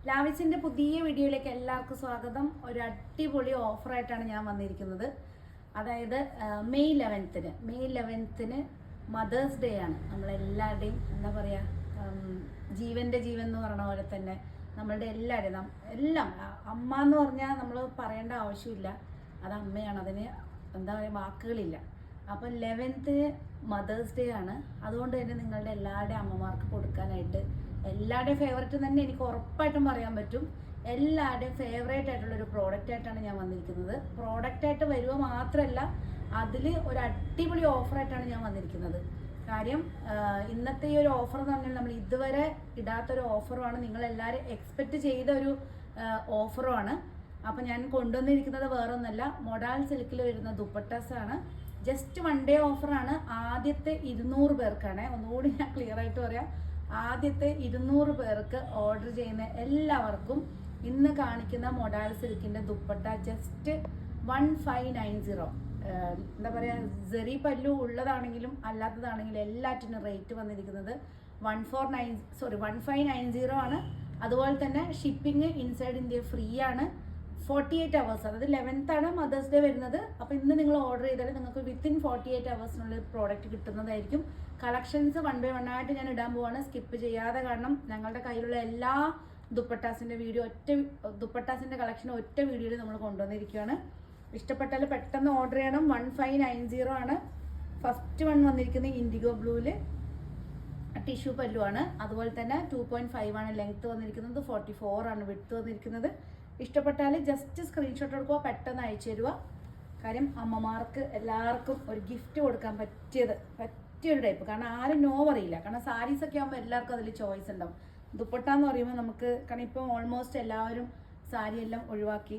ലാവിസിന്റെ പുതിയ വീഡിയോയിലേക്ക് എല്ലാവർക്കും സ്വാഗതം. ഒരു അടിപൊളി ഓഫറായിട്ടാണ് ഞാൻ വന്നിരിക്കുന്നത്. അതായത് മെയ് 11ന് മദേഴ്സ് ഡേ ആണ്. നമ്മളെല്ലാവരുടെയും എന്താ പറയുക, ജീവൻ്റെ ജീവൻ എന്ന് പറഞ്ഞ പോലെ തന്നെ നമ്മളുടെ എല്ലാവരുടെയും എല്ലാം അമ്മ എന്ന് പറഞ്ഞാൽ നമ്മൾ പറയേണ്ട ആവശ്യമില്ല. അത് അമ്മയാണ്, അതിന് എന്താ പറയുക, വാക്കുകളില്ല. അപ്പോൾ 11ന് മദേഴ്സ് ഡേ ആണ്. അതുകൊണ്ട് തന്നെ നിങ്ങളുടെ എല്ലാവരുടെയും അമ്മമാർക്ക് കൊടുക്കാനായിട്ട് എല്ലാവരുടെയും ഫേവറേറ്റ് തന്നെ എനിക്ക് ഉറപ്പായിട്ടും പറയാൻ പറ്റും. എല്ലാവരുടെയും ഫേവറേറ്റ് ആയിട്ടുള്ളൊരു പ്രോഡക്റ്റായിട്ടാണ് ഞാൻ വന്നിരിക്കുന്നത്. പ്രോഡക്റ്റായിട്ട് വരുക മാത്രമല്ല, അതിൽ ഒരു അടിപൊളി ഓഫറായിട്ടാണ് ഞാൻ വന്നിരിക്കുന്നത്. കാര്യം ഇന്നത്തെ ഈ ഒരു ഓഫർ എന്ന് പറഞ്ഞാൽ നമ്മൾ ഇതുവരെ ഇടാത്തൊരു ഓഫറുമാണ്. നിങ്ങളെല്ലാവരും എക്സ്പെക്റ്റ് ചെയ്ത ഒരു ഓഫറുമാണ്. അപ്പോൾ ഞാൻ കൊണ്ടുവന്നിരിക്കുന്നത് വേറൊന്നല്ല, മൊഡാൾ സിൽക്കിൽ വരുന്ന ദുപ്പട്ടാസാണ്. ജസ്റ്റ് 1 ഡേ ഓഫറാണ്. ആദ്യത്തെ 200 പേർക്കാണ്. ഒന്നുകൂടി ഞാൻ ക്ലിയർ ആയിട്ട് പറയാം. ആദ്യത്തെ 200 പേർക്ക് ഓർഡർ ചെയ്യുന്ന എല്ലാവർക്കും ഇന്ന് കാണിക്കുന്ന മൊഡാൾ സിൽക്കിൻ്റെ ദുപ്പട്ട ജസ്റ്റ് 1590. എന്താ പറയുക, സെറി പല്ലു ഉള്ളതാണെങ്കിലും അല്ലാത്തതാണെങ്കിലും എല്ലാറ്റിനും റേറ്റ് വന്നിരിക്കുന്നത് 1590 ആണ്. അതുപോലെ തന്നെ ഷിപ്പിംഗ് ഇൻസൈഡ് ഇന്ത്യ ഫ്രീ ആണ്. 48 hours, അതായത് 11th ആണ് മദേഴ്സ് ഡേ വരുന്നത്. അപ്പോൾ ഇന്ന് നിങ്ങൾ ഓർഡർ ചെയ്താൽ നിങ്ങൾക്ക് വിത്തിൻ 48 hours പ്രോഡക്റ്റ് കിട്ടുന്നതായിരിക്കും. കളക്ഷൻസ് 1 by 1 ആയിട്ട് ഞാൻ ഇടാൻ പോവാണ്, സ്കിപ്പ് ചെയ്യാതെ. കാരണം ഞങ്ങളുടെ കയ്യിലുള്ള എല്ലാ ദുപ്പട്ടാസിൻ്റെ കളക്ഷൻ ഒറ്റ വീഡിയോയിൽ നമ്മൾ കൊണ്ടുവന്നിരിക്കുകയാണ്. ഇഷ്ടപ്പെട്ടാൽ പെട്ടെന്ന് ഓർഡർ ചെയ്യണം. 1590 ആണ്. ഫസ്റ്റ് വൺ വന്നിരിക്കുന്നത് ഇൻഡിഗോ ബ്ലൂവിൽ ടിഷ്യൂ പല്ലുവാണ്. അതുപോലെ തന്നെ 2.5 ആണ് ലെങ്ത്ത് വന്നിരിക്കുന്നത്, 44 ആണ് വിഡ്ത്ത് വന്നിരിക്കുന്നത്. ഇഷ്ടപ്പെട്ടാൽ ജസ്റ്റ് സ്ക്രീൻഷോട്ട് എടുക്കുക, പെട്ടെന്ന് അയച്ചു തരിക. കാര്യം അമ്മമാർക്ക് എല്ലാവർക്കും ഒരു ഗിഫ്റ്റ് കൊടുക്കാൻ പറ്റിയൊരു ടൈപ്പ്. കാരണം ആരും നോ പറയില്ല. കാരണം സാരീസൊക്കെ ആകുമ്പോൾ എല്ലാവർക്കും അതിൽ ചോയ്സ് ഉണ്ടാവും. ദുപ്പട്ട എന്ന് പറയുമ്പോൾ നമുക്ക്, കാരണം ഇപ്പം ഓൾമോസ്റ്റ് എല്ലാവരും സാരി എല്ലാം ഒഴിവാക്കി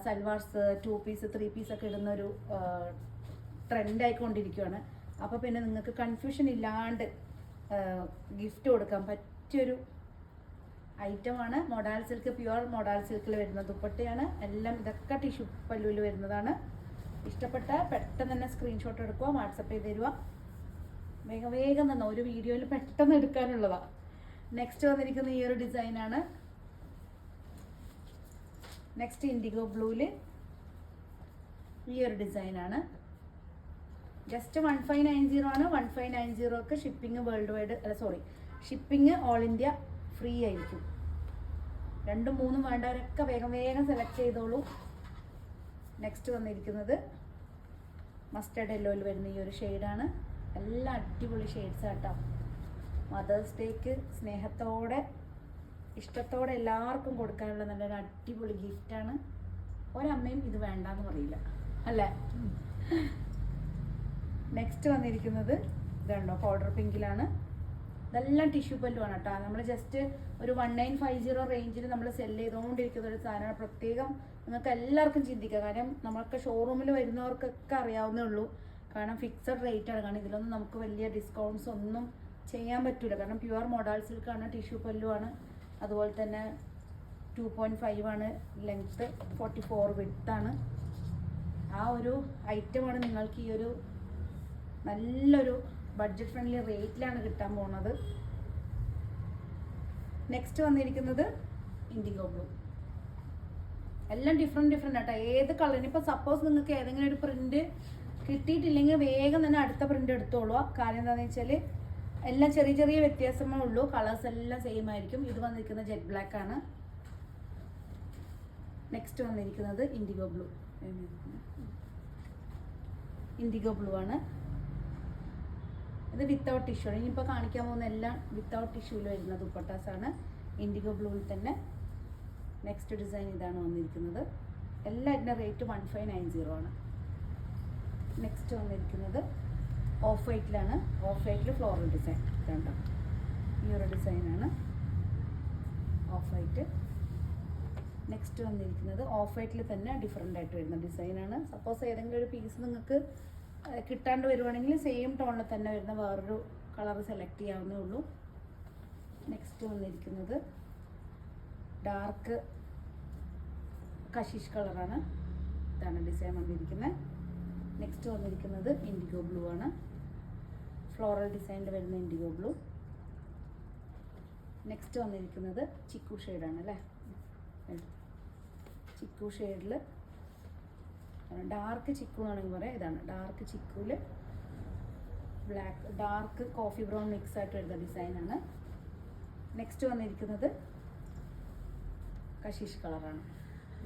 സൽവാർസ് 2 പീസ് 3 പീസ് ഒക്കെ ഇടുന്ന ഒരു ട്രെൻഡായിക്കൊണ്ടിരിക്കുകയാണ്. അപ്പോൾ പിന്നെ നിങ്ങൾക്ക് കൺഫ്യൂഷൻ ഇല്ലാണ്ട് ഗിഫ്റ്റ് കൊടുക്കാൻ പറ്റിയൊരു ഐറ്റമാണ് മൊഡാൾ സിൽക്ക്. പ്യുവർ മൊഡാൾ സിൽക്കിൽ വരുന്ന ദുപ്പട്ടയാണ്. എല്ലാം ഇതൊക്കെ ടിഷ്യൂ പല്ലുവിൽ വരുന്നതാണ്. ഇഷ്ടപ്പെട്ട പെട്ടെന്ന് തന്നെ സ്ക്രീൻഷോട്ട് എടുക്കുക, വാട്സപ്പ് ചെയ്ത് തരിക. വേഗം തന്നെ ഒരു വീഡിയോയിൽ പെട്ടെന്ന് എടുക്കാനുള്ളതാണ്. നെക്സ്റ്റ് വന്നിരിക്കുന്ന ഈ ഒരു ഡിസൈനാണ്. നെക്സ്റ്റ് ഇൻഡിഗോ ബ്ലൂവിൽ ഈ ഒരു ഡിസൈനാണ്. ജസ്റ്റ് 1590 ആണ്. 1590ക്ക് shipping worldwide, shipping all India free ആയിരിക്കും. 2ഉം 3ഉം വേണ്ടവരൊക്കെ വേഗം സെലക്ട് ചെയ്തോളൂ. നെക്സ്റ്റ് വന്നിരിക്കുന്നത് മസ്റ്റർഡ് യെല്ലോയിൽ വരുന്ന ഈ ഒരു ഷെയ്ഡാണ്. എല്ലാം അടിപൊളി ഷെയ്ഡ്സ് ആട്ടോ. മദേഴ്സ് ഡേക്ക് സ്നേഹത്തോടെ ഇഷ്ടത്തോടെ എല്ലാവർക്കും കൊടുക്കാനുള്ള നല്ലൊരു അടിപൊളി ഗിഫ്റ്റാണ്. ഒരമ്മയും ഇത് വേണ്ടാന്ന് പറയില്ല, അല്ലേ? നെക്സ്റ്റ് വന്നിരിക്കുന്നത് ഇതുണ്ടോ, പൗഡർ പിങ്കിലാണ്. ഇതെല്ലാം ടിഷ്യൂ പല്ലുവാണ് കേട്ടോ. നമ്മൾ ജസ്റ്റ് ഒരു 1950 റേഞ്ചിൽ നമ്മൾ സെല് ചെയ്തുകൊണ്ടിരിക്കുന്ന ഒരു സാധനമാണ്. പ്രത്യേകം നിങ്ങൾക്ക് എല്ലാവർക്കും ചിന്തിക്കുക. കാരണം നമ്മൾക്ക് ഷോറൂമിൽ വരുന്നവർക്കൊക്കെ അറിയാവുന്നേ ഉള്ളൂ. കാരണം ഫിക്സഡ് റേറ്റ് ആണ്. കാരണം ഇതിലൊന്നും നമുക്ക് വലിയ ഡിസ്കൗണ്ട്സ് ഒന്നും ചെയ്യാൻ പറ്റില്ല. കാരണം പ്യുവർ മൊഡാൾ സിൽക്കാണ്, ടിഷ്യൂ പല്ലുവാണ്. അതുപോലെ തന്നെ 2.5 ആണ് ലെങ്ത്ത്, 44 വിഡ്ത്താണ്. ആ ഒരു ഐറ്റമാണ് നിങ്ങൾക്ക് ഈ ഒരു നല്ലൊരു ബഡ്ജറ്റ് ഫ്രണ്ട്ലി റേറ്റിലാണ് കിട്ടാൻ പോകുന്നത്. നെക്സ്റ്റ് വന്നിരിക്കുന്നത് ഇൻഡിഗോ ബ്ലൂ. എല്ലാം ഡിഫറെൻറ്റ് ആട്ടോ. ഏത് കളറിന് ഇപ്പോൾ സപ്പോസ് നിങ്ങൾക്ക് ഏതെങ്കിലും ഒരു പ്രിന്റ് കിട്ടിയിട്ടില്ലെങ്കിൽ വേഗം തന്നെ അടുത്ത പ്രിന്റ് എടുത്തോളൂ. കാര്യം എന്താണെന്ന് വെച്ചാൽ എല്ലാം ചെറിയ വ്യത്യാസമേ ഉള്ളൂ. കളേഴ്സ് എല്ലാം സെയിം ആയിരിക്കും. ഇത് വന്നിരിക്കുന്നത് ജെറ്റ് ബ്ലാക്ക് ആണ്. നെക്സ്റ്റ് വന്നിരിക്കുന്നത് ഇൻഡിഗോ ബ്ലൂ ആണ്. ഇത് വിത്തൗട്ട് ടിഷ്യൂ. ഇനിയിപ്പോൾ കാണിക്കാൻ പോകുന്ന എല്ലാം വിത്തൗട്ട് ടിഷ്യൂവിൽ വരുന്ന ദുപ്പട്ടാസാണ്. ഇൻഡിഗോ ബ്ലൂവിൽ തന്നെ നെക്സ്റ്റ് ഡിസൈൻ ഇതാണ് വന്നിരിക്കുന്നത്. എല്ലാറ്റിൻ്റെ റേറ്റ് 1590 ആണ്. നെക്സ്റ്റ് വന്നിരിക്കുന്നത് ഓഫ് വൈറ്റിലാണ്. ഓഫ് വൈറ്റിൽ ഫ്ലോറൽ ഡിസൈൻ കണ്ടോ, ഈ ഒരു ഡിസൈനാണ് ഓഫ് വൈറ്റ്. നെക്സ്റ്റ് വന്നിരിക്കുന്നത് ഓഫ് വൈറ്റിൽ തന്നെ ഡിഫറെൻ്റ് ആയിട്ട് വരുന്ന ഡിസൈനാണ്. സപ്പോസ് ഏതെങ്കിലും ഒരു പീസ് നിങ്ങൾക്ക് കിട്ടാണ്ട് വരുവാണെങ്കിൽ സെയിം ടോണിൽ തന്നെ വരുന്ന വേറൊരു കളർ സെലക്ട് ചെയ്യാവുന്നേ ഉള്ളൂ. നെക്സ്റ്റ് വന്നിരിക്കുന്നത് ഡാർക്ക് കശീഷ് കളറാണ്. ഇതാണ് ഡിസൈൻ വന്നിരിക്കുന്നത്. നെക്സ്റ്റ് വന്നിരിക്കുന്നത് ഇൻഡിഗോ ബ്ലൂ ആണ്. ഫ്ലോറൽ ഡിസൈനിൽ വരുന്ന ഇൻഡിഗോ ബ്ലൂ. നെക്സ്റ്റ് വന്നിരിക്കുന്നത് ചിക്കു ഷെയ്ഡാണ് അല്ലേ. ചിക്കു ഷെയ്ഡിൽ ഡാർക്ക് ചിക്കു എന്നാണെങ്കിൽ പറയാം. ഇതാണ് ഡാർക്ക് ചിക്കുവിൽ black dark coffee brown mix ആയിട്ട് വരുന്ന ഡിസൈനാണ്. നെക്സ്റ്റ് വന്നിരിക്കുന്നത് കശീഷ് കളറാണ്.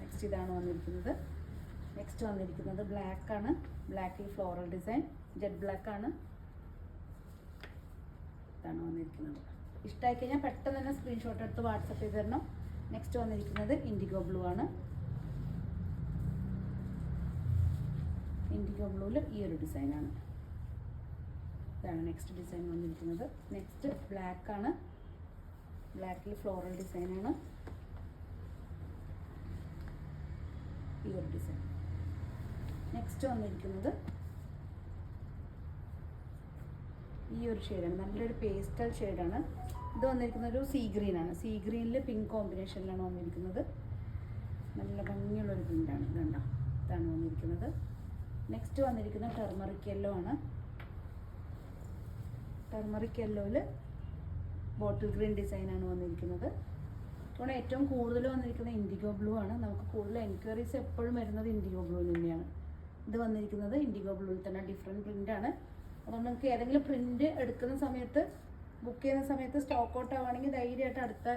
നെക്സ്റ്റ് ഇതാണ് വന്നിരിക്കുന്നത്. നെക്സ്റ്റ് വന്നിരിക്കുന്നത് ബ്ലാക്കാണ്. ബ്ലാക്കിൽ ഫ്ലോറൽ ഡിസൈൻ ജെറ്റ് ബ്ലാക്കാണ്. ഇതാണ് വന്നിരിക്കുന്നത്. ഇഷ്ടമായി കഴിഞ്ഞാൽ പെട്ടെന്ന് തന്നെ സ്ക്രീൻഷോട്ട് എടുത്ത് വാട്സപ്പ് ചെയ്ത് തരണം. നെക്സ്റ്റ് വന്നിരിക്കുന്നത് ഇൻഡിഗോ ബ്ലൂ ആണ്. ഇൻഡിഗോ ബ്ലൂവിൽ ഈ ഒരു ഡിസൈനാണ്. ഇതാണ് നെക്സ്റ്റ് ഡിസൈൻ വന്നിരിക്കുന്നത്. നെക്സ്റ്റ് ബ്ലാക്കാണ്. ബ്ലാക്കിൽ ഫ്ലോറൽ ഡിസൈനാണ്. ഈ ഒരു ഡിസൈൻ. നെക്സ്റ്റ് വന്നിരിക്കുന്നത് ഈ ഒരു ഷെയ്ഡാണ്. നല്ലൊരു പേസ്റ്റൽ ഷെയ്ഡാണ്. ഇത് വന്നിരിക്കുന്നത് ഒരു സീ ഗ്രീനാണ്. സീ ഗ്രീനിൽ പിങ്ക് കോമ്പിനേഷനിലാണ് വന്നിരിക്കുന്നത്. നല്ല ഭംഗിയുള്ളൊരു പ്രിൻ്റാണ്. ഇതുണ്ടോ, ഇതാണ് വന്നിരിക്കുന്നത്. നെക്സ്റ്റ് വന്നിരിക്കുന്നത് ടെർമറിക് യെല്ലോ ആണ്. ടെർമറിക് യെല്ലോയിൽ ബോട്ടിൽ ഗ്രീൻ ഡിസൈനാണ് വന്നിരിക്കുന്നത്. ഇവിടെ ഏറ്റവും കൂടുതൽ വന്നിരിക്കുന്നത് ഇൻഡിഗോ ബ്ലൂ ആണ്. നമുക്ക് കൂടുതൽ എൻക്വയറീസ് എപ്പോഴും വരുന്നത് ഇൻഡിഗോ ബ്ലൂ തന്നെയാണ്. ഇത് വന്നിരിക്കുന്നത് ഇൻഡിഗോ ബ്ലൂവിൽ തന്നെ ഡിഫറെൻറ്റ് പ്രിൻ്റാണ്. അതുകൊണ്ട് നിങ്ങൾക്ക് ഏതെങ്കിലും പ്രിൻ്റ് എടുക്കുന്ന സമയത്ത് ബുക്ക് ചെയ്യുന്ന സമയത്ത് സ്റ്റോക്ക് ഔട്ട് ആവുകയാണെങ്കിൽ ധൈര്യമായിട്ട് അടുത്ത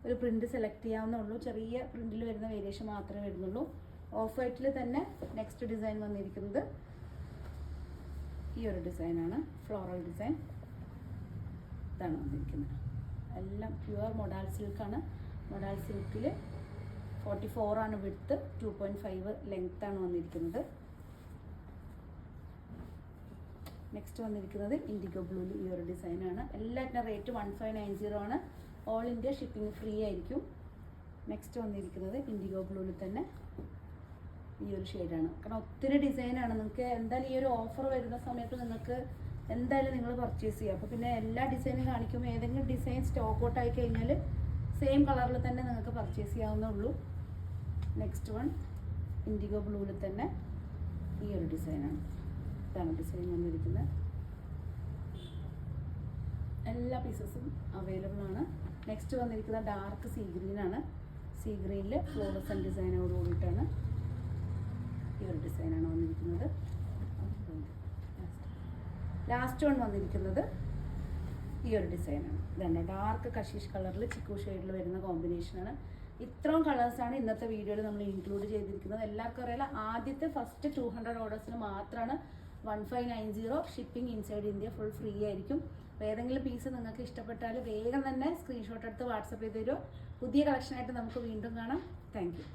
ഒരു പ്രിൻ്റ് സെലക്ട് ചെയ്യാവുന്നുള്ളൂ. ചെറിയ പ്രിൻ്റിൽ വരുന്ന വേരിയേഷൻ മാത്രമേ വരുന്നുള്ളൂ. ഓഫ് വൈറ്റിൽ തന്നെ നെക്സ്റ്റ് ഡിസൈൻ വന്നിരിക്കുന്നത് ഈ ഒരു ഡിസൈനാണ്. ഫ്ലോറൽ ഡിസൈൻ ഇതാണ് വന്നിരിക്കുന്നത്. എല്ലാം പ്യുവർ മൊഡാൾ സിൽക്കാണ്. മൊഡാൾ സിൽക്കിൽ 44 ആണ് വിഡ്ത്ത്, 2.5 ലെങ്ത്താണ് വന്നിരിക്കുന്നത്. നെക്സ്റ്റ് വന്നിരിക്കുന്നത് ഇൻഡിഗോ ബ്ലൂവിൽ ഈ ഒരു ഡിസൈനാണ്. എല്ലാറ്റിൻ്റെ റേറ്റ് 1590 ആണ്. ഓൾ ഇന്ത്യ ഷിപ്പിംഗ് ഫ്രീ ആയിരിക്കും. നെക്സ്റ്റ് വന്നിരിക്കുന്നത് ഇൻഡിഗോ ബ്ലൂവിൽ തന്നെ ഈ ഒരു ഷെയ്ഡാണ്. കാരണം ഒത്തിരി ഡിസൈനാണ്. നിങ്ങൾക്ക് എന്തായാലും ഈ ഒരു ഓഫർ വരുന്ന സമയത്ത് നിങ്ങൾക്ക് എന്തായാലും നിങ്ങൾ പർച്ചേസ് ചെയ്യുക. അപ്പോൾ പിന്നെ എല്ലാ ഡിസൈനും കാണിക്കുമ്പോൾ ഏതെങ്കിലും ഡിസൈൻ സ്റ്റോക്ക് ഔട്ട് ആയി കഴിഞ്ഞാൽ സെയിം കളറിൽ തന്നെ നിങ്ങൾക്ക് പർച്ചേസ് ചെയ്യാവുന്നുള്ളൂ. നെക്സ്റ്റ് വൺ ഇൻഡിഗോ ബ്ലൂവിൽ തന്നെ ഈ ഒരു ഡിസൈനാണ്. ഇതാണ് ഡിസൈൻ വന്നിരിക്കുന്നത്. എല്ലാ പീസസും അവൈലബിൾ ആണ്. നെക്സ്റ്റ് വന്നിരിക്കുന്നത് ഡാർക്ക് സീ ഗ്രീനാണ്. സീ ഗ്രീനിൽ ഫ്ലോറസൻ ഡിസൈനോട് കൂടിയിട്ടാണ് ഈ ഒരു ഡിസൈനാണ് വന്നിരിക്കുന്നത്. ലാസ്റ്റ് വൺ വന്നിരിക്കുന്നത് ഈ ഒരു ഡിസൈനാണ്. ഇതാണ് ഡാർക്ക് കഷീഷ് കളറിൽ ചിക്കു ഷെയ്ഡിൽ വരുന്ന കോമ്പിനേഷനാണ്. ഇത്രയും കളേഴ്സാണ് ഇന്നത്തെ വീഡിയോയിൽ നമ്മൾ ഇൻക്ലൂഡ് ചെയ്തിരിക്കുന്നത്. എല്ലാവർക്കും അറിയാലോ, ആദ്യത്തെ ഫസ്റ്റ് 200 ഓർഡേഴ്സിന് മാത്രമാണ് 1590. Shipping inside India full free ആയിരിക്കും. അപ്പോൾ ഏതെങ്കിലും പീസ് നിങ്ങൾക്ക് ഇഷ്ടപ്പെട്ടാൽ വേഗം തന്നെ സ്ക്രീൻഷോട്ട് എടുത്ത് വാട്സപ്പ് ചെയ്ത് തരുമോ. പുതിയ കളക്ഷനായിട്ട് നമുക്ക് വീണ്ടും കാണാം. Thank you.